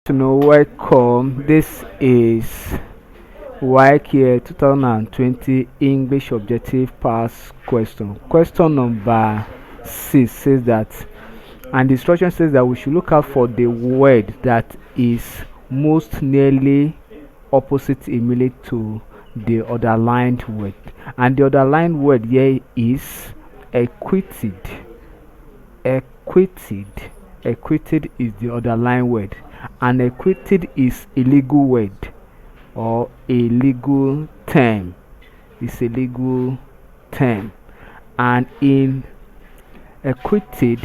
To know welcome. This is Waec here 2020 English Objective Pass question. Question number 6 says that, and the instruction says that we should look out for the word that is most nearly opposite immediately to the underlined word. And the underlined word here is acquitted. Acquitted. Acquitted is the underlined word. And acquitted is a legal word or a legal term. It's a legal term. And in acquitted,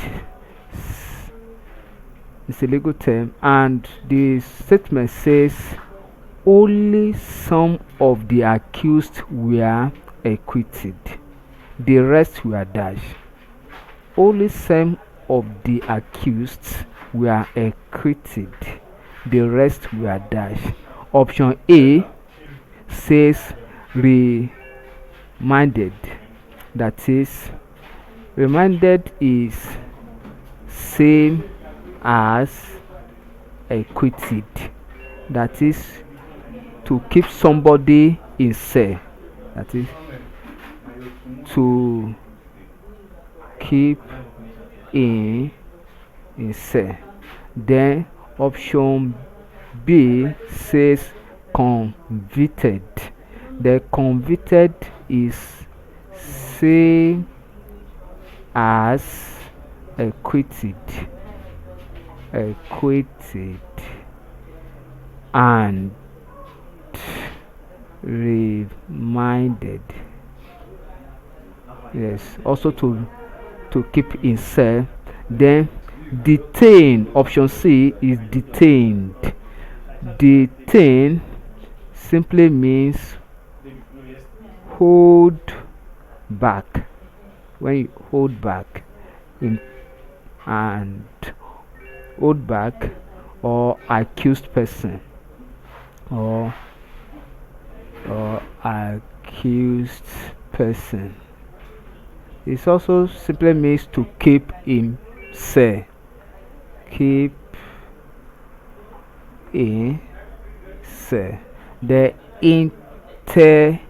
it's a legal term. And the statement says only some of the accused were acquitted, the rest were dashed. Only some of the accused were acquitted, the rest were dashed. Option A says remanded. That is, remanded is same as acquitted. That is, to keep somebody in cell. That is, to keep in cell. Then option B says convicted. The convicted is same as acquitted. Acquitted and remanded. Yes, also to keep in cell. Then detained. Option C is detained. Detain simply means hold back. When you hold back in and hold back, or accused person, or accused person. It also simply means to keep in cell. Keep in cell. The interdicted.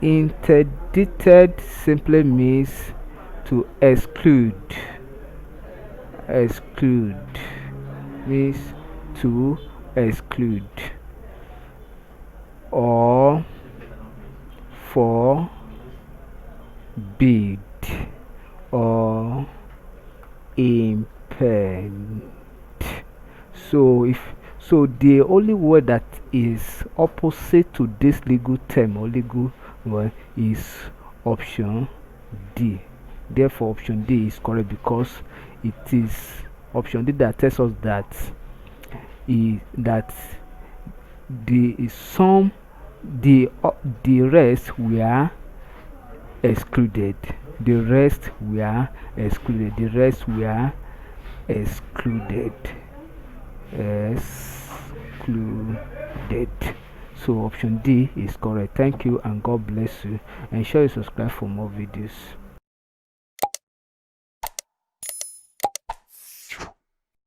Interdicted simply means to exclude. Exclude means to exclude or forbid or impede. So the only word that is opposite to this legal term or legal word is option D. Therefore option D is correct, because it is option D that tells us that the rest were excluded. The rest were excluded. The rest were excluded. Excluded. So option D is correct. Thank you and God bless you. Ensure you subscribe for more videos.